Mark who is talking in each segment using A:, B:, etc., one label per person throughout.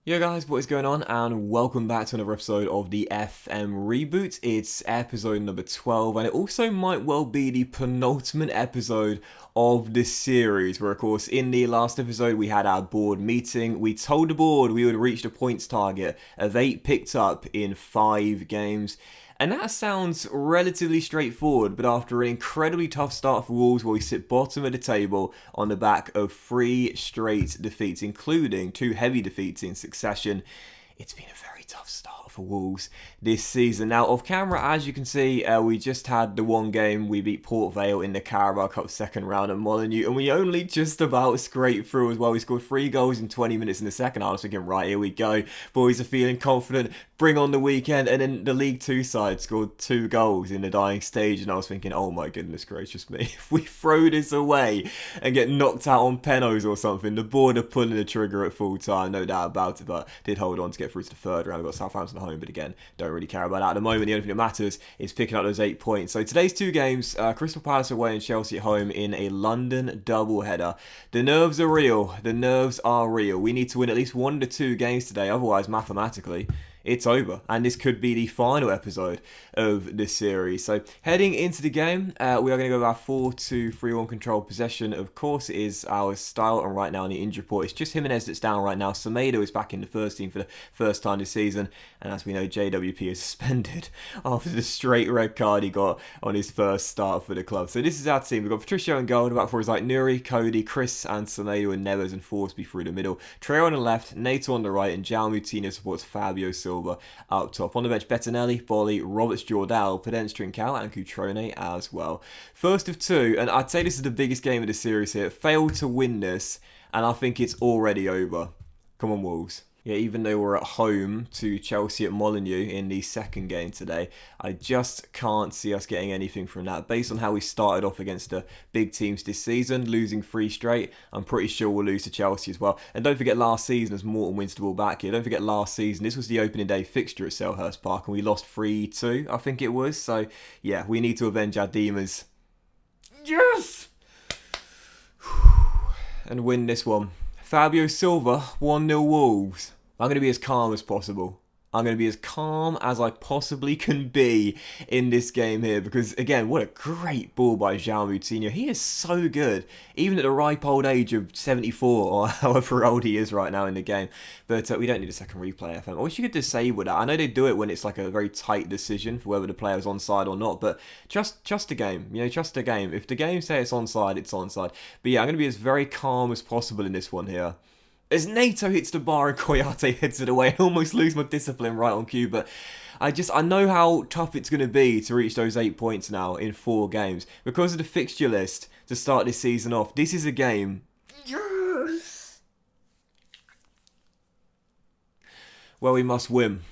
A: Yo guys, what is going on? And welcome back to another episode of the FM Reboot. It's episode number 12, and it also might well be the penultimate episode of this series, where of course in the last episode we had our board meeting. We told the board we would reach the points target of 8 picked up in 5 games. And that sounds relatively straightforward, but after an incredibly tough start for Wolves, where we sit bottom of the table on the back of 3 straight defeats, including 2 heavy defeats in succession, it's been a very tough start for Wolves this season. Now, off camera, as you can see, we just had the one game. We beat Port Vale in the Carabao Cup second round at Molineux, and we only just about scraped through as well. We scored 3 goals in 20 minutes in the second. I was thinking, right, here we go. Boys are feeling confident. Bring on the weekend. And then the League 2 side scored 2 goals in the dying stage, and I was thinking, oh my goodness gracious me, if we throw this away and get knocked out on penos or something, the board are pulling the trigger at full time, no doubt about it, but did hold on to get through to the third round. We've got Southampton at home, but again, don't really care about that at the moment. The only thing that matters is picking up those 8 points. So today's 2 games, Crystal Palace away and Chelsea at home in a London doubleheader. The nerves are real. The nerves are real. We need to win at least 1 to 2 games today, otherwise mathematically it's over, and this could be the final episode of this series. So heading into the game, we are going to go with our 4-2-3-1 control possession. Of course, it is our style, and right now in the injury report, it's just Jimenez that's down right now. Semedo is back in the first team for the first time this season, and as we know, JWP is suspended after the straight red card he got on his first start for the club. So this is our team. We've got Patricio and goal. The back four is like Nuri, Cody, Chris, and Semedo, and Neves and Forsby through the middle. Treo on the left, Nato on the right, and Jao Moutinho supports Fabio Silva up top. On the bench, Bettinelli, Bolly, Roberts, Jordal, Pedence, Trincao, and Cutrone as well. First of 2, and I'd say this is the biggest game of the series here. Failed to win this, and I think it's already over. Come on, Wolves. Yeah, even though we're at home to Chelsea at Molineux in the second game today, I just can't see us getting anything from that. Based on how we started off against the big teams this season, losing 3 straight, I'm pretty sure we'll lose to Chelsea as well. And don't forget last season, as Morton wins the ball back here, don't forget last season, this was the opening day fixture at Selhurst Park, and we lost 3-2, I think it was. So, yeah, we need to avenge our demons. Yes! And win this one. Fabio Silva, 1-0 Wolves. I'm going to be as calm as possible. I'm going to be as calm as I possibly can be in this game here, because, again, what a great ball by Jao Moutinho. He is so good, even at the ripe old age of 74, or however old he is right now in the game. But we don't need a second replay, FM. I wish you could disable that. I know they do it when it's like a very tight decision for whether the player's onside or not, but trust the game. You know, trust the game. If the game says it's onside, it's onside. But yeah, I'm going to be as very calm as possible in this one here. As Nato hits the bar and Koyate heads it away, I almost lose my discipline right on cue, but I know how tough it's going to be to reach those 8 points now in 4 games. Because of the fixture list to start this season off, this is a game. Yes! Well, we must win.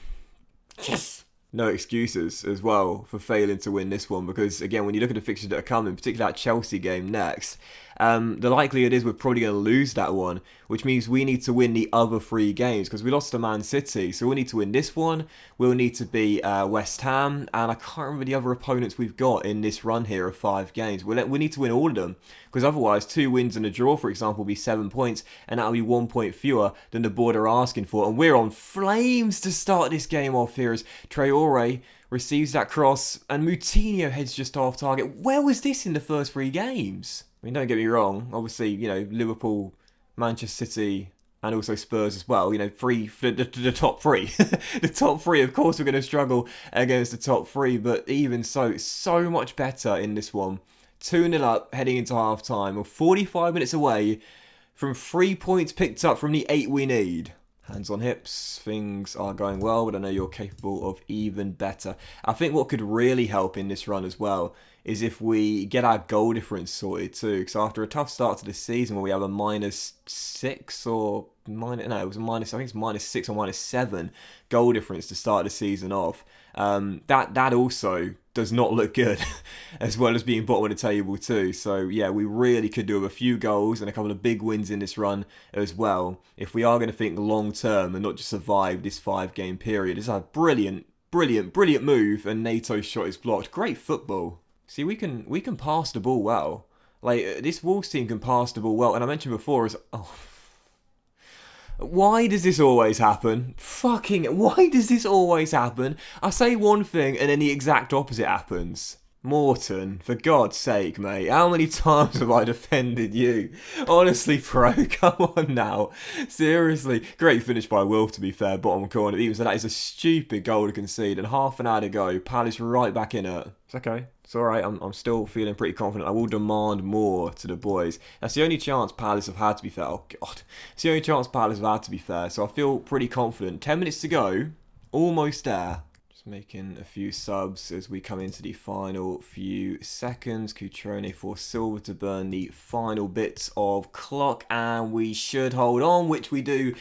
A: Yes! No excuses as well for failing to win this one, because again, when you look at the fixtures that are coming, particularly that Chelsea game next, the likelihood is we're probably going to lose that one, which means we need to win the other 3 games, because we lost to Man City, so we'll need to win this one, we'll need to beat West Ham, and I can't remember the other opponents we've got in this run here of 5 games. We need to win all of them, because otherwise 2 wins and a draw, for example, will be 7 points, and that'll be 1 point fewer than the board are asking for, and we're on flames to start this game off here as Traore receives that cross, and Moutinho heads just off target. Where was this in the first 3 games? I mean, don't get me wrong, obviously, you know, Liverpool, Manchester City, and also Spurs as well, you know, the top 3. The top 3, of course, we're going to struggle against the top 3, but even so much better in this one. 2-0 up, heading into half-time. We're 45 minutes away from 3 points picked up from the 8 we need. Hands on hips, things are going well, but I know you're capable of even better. I think what could really help in this run as well is if we get our goal difference sorted too. Because after a tough start to this season where we have a -6 or it was a minus, I think it's -6 or -7 goal difference to start the season off. That also does not look good, as well as being bottom of the table too. So yeah, we really could do with a few goals and a couple of big wins in this run as well, if we are going to think long term and not just survive this 5-game period. It's a brilliant move, and Nato's shot is blocked. Great football. See, we can pass the ball well. Like, this Wolves team can pass the ball well, and I mentioned before Why does this always happen? Why does this always happen? I say one thing and then the exact opposite happens. Morton, for God's sake, mate, how many times have I defended you? Honestly, bro, come on now. Seriously. Great finish by Wilf, to be fair, bottom corner. Even so, that is a stupid goal to concede, and half an hour to go, Palace right back in it. It's okay. It's alright, I'm still feeling pretty confident. I will demand more to the boys. That's the only chance Palace have had, to be fair. Oh, God. It's the only chance Palace have had, to be fair, so I feel pretty confident. 10 minutes to go. Almost there. Making a few subs as we come into the final few seconds. Cutrone for Silva to burn the final bits of clock, and we should hold on, which we do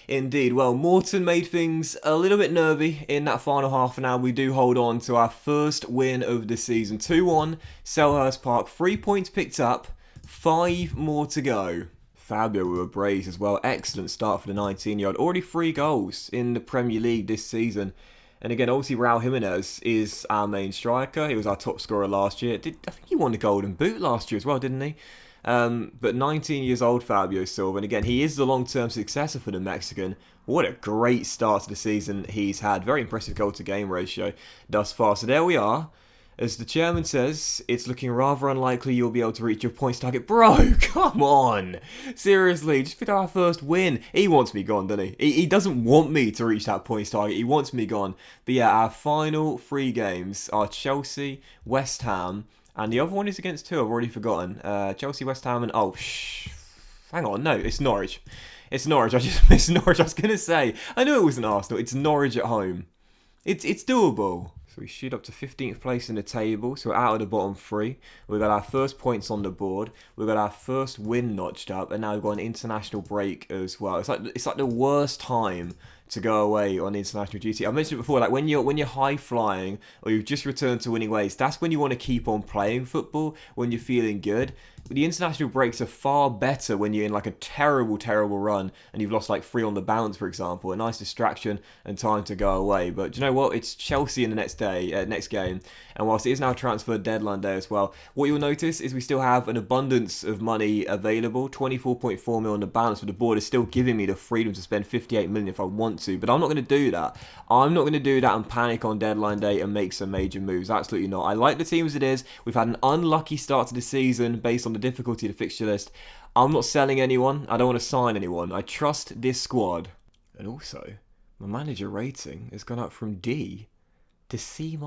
A: indeed. Well, Morton made things a little bit nervy in that final half an hour. We do hold on to our first win of the season. 2-1, Selhurst Park. 3 points picked up, 5 more to go. Fabio with a brace as well. Excellent start for the 19-year-old. Already 3 goals in the Premier League this season. And again, obviously, Raul Jimenez is our main striker. He was our top scorer last year. I think he won the Golden Boot last year as well, didn't he? But 19 years old, Fabio Silva. And again, he is the long-term successor for the Mexican. What a great start to the season he's had. Very impressive goal-to-game ratio thus far. So there we are. As the chairman says, it's looking rather unlikely you'll be able to reach your points target. Bro, come on! Seriously, just pick our first win. He wants me gone, doesn't he? He doesn't want me to reach that points target. He wants me gone. But yeah, our final 3 games are Chelsea, West Ham, and the other one is against 2. I've already forgotten. Chelsea, West Ham, and... hang on, no, it's Norwich. It's Norwich. I just missed Norwich. I was going to say, I knew it wasn't Arsenal. It's Norwich at home. It's doable. So we shoot up to 15th place in the table, so we're out of the bottom 3. We've got our first points on the board. We've got our first win notched up, and now we've got an international break as well. It's like the worst time to go away on international duty. I mentioned it before, like when you're high flying or you've just returned to winning ways, that's when you want to keep on playing football, when you're feeling good. But the international breaks are far better when you're in like a terrible run and you've lost like 3 on the bounce, for example. A nice distraction and time to go away. But do you know what? It's Chelsea in the next game. And whilst it is now transfer deadline day as well, what you'll notice is we still have an abundance of money available. 24.4 mil on the balance, but the board is still giving me the freedom to spend 58 million if I want to. But I'm not going to do that. I'm not going to do that and panic on deadline day and make some major moves. Absolutely not. I like the team as it is. We've had an unlucky start to the season based on the difficulty of the fixture list. I'm not selling anyone. I don't want to sign anyone. I trust this squad. And also, my manager rating has gone up from D to C-.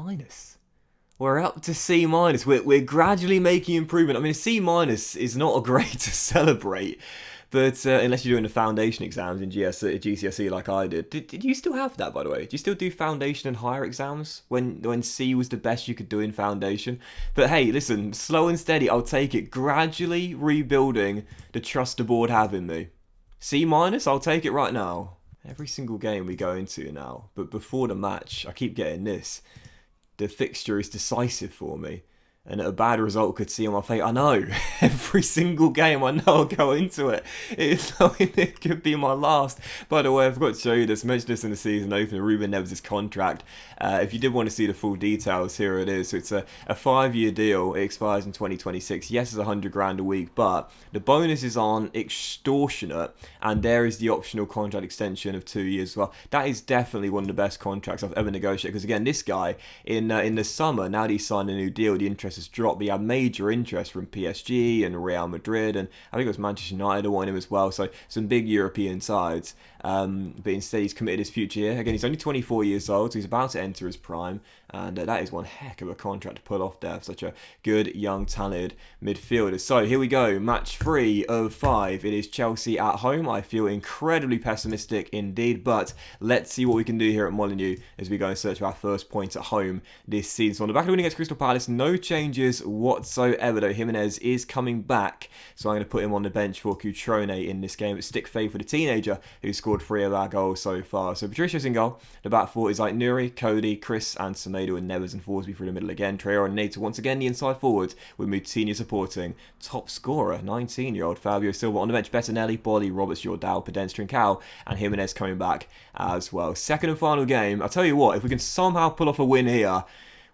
A: We're up to C-. We're gradually making improvement. I mean, C- is not a grade to celebrate. But unless you're doing the foundation exams in GCSE like I did. Did you still have that, by the way? Do you still do foundation and higher exams when C was the best you could do in foundation? But hey, listen, slow and steady, I'll take it. Gradually rebuilding the trust the board have in me. C-, I'll take it right now. Every single game we go into now. But before the match, I keep getting this. The fixture is decisive for me. And a bad result could see on my face. I know. Every single game I know I'll go into it. It's like it could be my last. By the way, I forgot to show you this. I mentioned this in the season opener. Ruben Neves' contract. If you did want to see the full details, here it is. So it's a 5-year deal. It expires in 2026. Yes, it's 100 grand a week, but the bonuses aren't extortionate. And there is the optional contract extension of 2 years as well. That is definitely one of the best contracts I've ever negotiated. Because again, this guy, in the summer, now that he's signed a new deal, the interest has dropped. But he had major interest from PSG and Real Madrid, and I think it was Manchester United who wanted him as well. So some big European sides. But instead, he's committed his future here. Again, he's only 24 years old, so he's about to enter his prime. And that is one heck of a contract to pull off there for such a good, young, talented midfielder. So here we go, match 3 of 5. It is Chelsea at home. I feel incredibly pessimistic indeed, but let's see what we can do here at Molineux as we go and search for our first points at home this season. So on the back of the win against Crystal Palace, no changes whatsoever, though Jimenez is coming back. So I'm going to put him on the bench for Cutrone in this game. But stick faith for the teenager who scored 3 of our goals so far. So Patricia's in goal. The back 4 is like Nuri, Cody, Chris, and Semedo and Neves, and Forsby through the middle again. Traore and Nato once again the inside forwards with Moutinho supporting. Top scorer, 19-year-old Fabio Silva on the bench. Bettinelli, Bolly, Roberts, Jordao, Podence, Trincao, and Jimenez coming back as well. Second and final game. I'll tell you what, if we can somehow pull off a win here,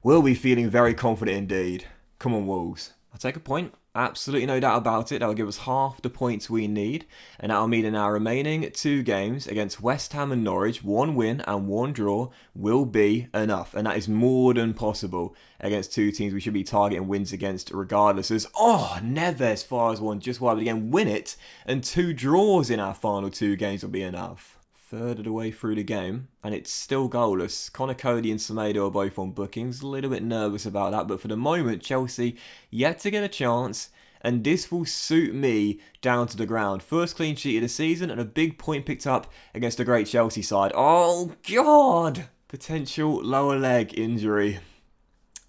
A: we'll be feeling very confident indeed. Come on, Wolves. I'll take a point. Absolutely no doubt about it. That'll give us half the points we need, and that'll mean in our remaining 2 games against West Ham and Norwich, 1 win and 1 draw will be enough, and that is more than possible against 2 teams we should be targeting wins against regardless. As Neves fires one just wide, but again win it, and 2 draws in our final 2 games will be enough. Third of the way through the game, and it's still goalless. Connor Cody and Semedo are both on bookings. A little bit nervous about that, but for the moment, Chelsea yet to get a chance, and this will suit me down to the ground. First clean sheet of the season, and a big point picked up against a great Chelsea side. Oh, God! Potential lower leg injury.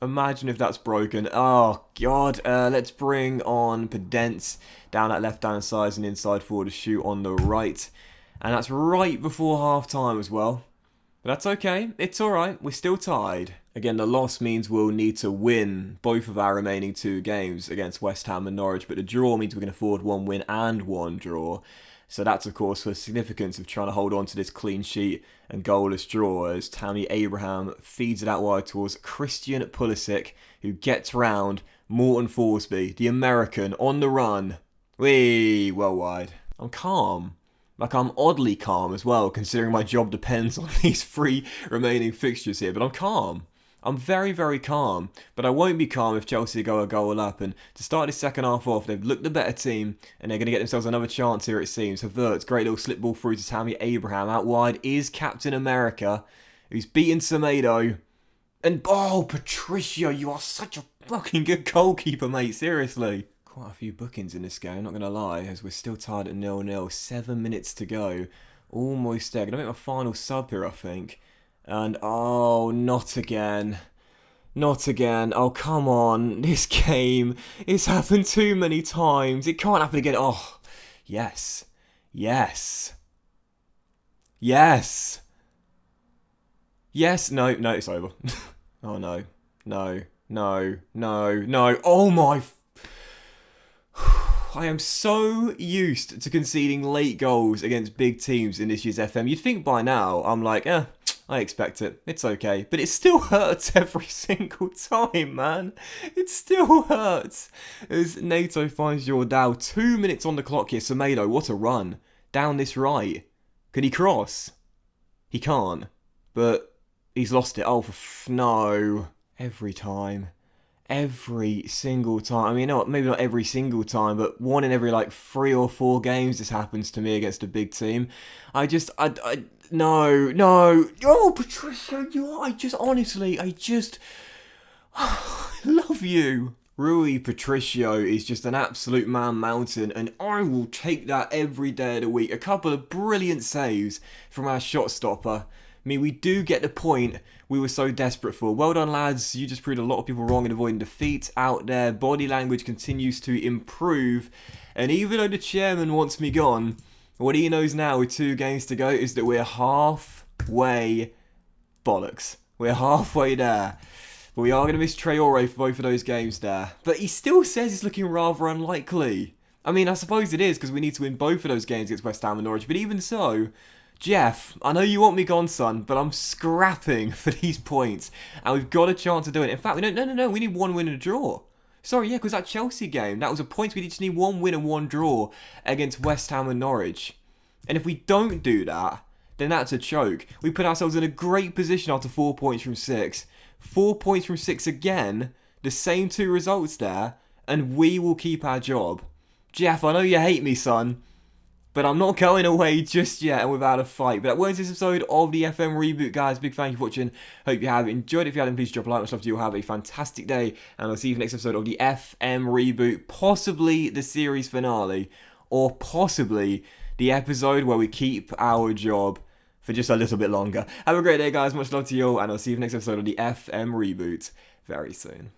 A: Imagine if that's broken. Oh, God. Let's bring on Pedence down that left-hand side and inside forward to shoot on the right. And that's right before half-time as well. But that's okay. It's alright. We're still tied. Again, the loss means we'll need to win both of our remaining 2 games against West Ham and Norwich. But the draw means we can afford 1 win and 1 draw. So that's, of course, for significance of trying to hold on to this clean sheet and goalless draw as Tammy Abraham feeds it out wide towards Christian Pulisic, who gets round Morton Forsby, the American, on the run. Whee! Well wide. I'm calm. Like, I'm oddly calm as well, considering my job depends on these 3 remaining fixtures here. But I'm calm. I'm very, very calm. But I won't be calm if Chelsea go a goal up. And to start this second half off, they've looked the better team. And they're going to get themselves another chance here, it seems. Havertz, great little slip ball through to Tammy Abraham. Out wide is Captain America, who's beaten Semedo. And, Patricio, you are such a fucking good goalkeeper, mate. Seriously. Quite a few bookings in this game, not going to lie, as we're still tied at 0-0. 7 minutes to go. Almost there. Going to make my final sub here, I think. And, not again. Not again. Oh, come on. This game, it's happened too many times. It can't happen again. Oh, yes. Yes. Yes. Yes. No, it's over. Oh, no. No. Oh, my... I am so used to conceding late goals against big teams in this year's FM. You'd think by now I'm like, I expect it. It's okay. But it still hurts every single time, man. It still hurts. As Nato finds Jordao. 2 minutes on the clock here. Semedo, what a run. Down this right. Can he cross? He can't. But he's lost it. Oh, no. Every time. Every single time. I mean, maybe not every single time, but 1 in every 3 or 4 games this happens to me against a big team. No. Oh, Patricia, I love you. Rui Patricio is just an absolute man mountain, and I will take that every day of the week. A couple of brilliant saves from our shot stopper. I mean, we do get the point we were so desperate for. Well done, lads. You just proved a lot of people wrong in avoiding defeat out there. Body language continues to improve. And even though the chairman wants me gone, what he knows now with 2 games to go is that we're halfway bollocks. We're halfway there. But we are going to miss Traore for both of those games there. But he still says it's looking rather unlikely. I mean, I suppose it is because we need to win both of those games against West Ham and Norwich. But even so... Jeff, I know you want me gone, son, but I'm scrapping for these points, and we've got a chance of doing it. In fact, we don't. No, we need 1 win and a draw. Sorry, yeah, because that Chelsea game, that was a point. We just need 1 win and 1 draw against West Ham and Norwich. And if we don't do that, then that's a choke. We put ourselves in a great position after 4 points from 6. 4 points from 6 again, the same 2 results there, and we will keep our job. Jeff, I know you hate me, son. But I'm not going away just yet and without a fight. But that was this episode of the FM Reboot, guys. Big thank you for watching. Hope you have enjoyed. If you haven't, please drop a like. Much love to you. Have a fantastic day. And I'll see you for the next episode of the FM Reboot. Possibly the series finale. Or possibly the episode where we keep our job for just a little bit longer. Have a great day, guys. Much love to you all. And I'll see you for the next episode of the FM Reboot very soon.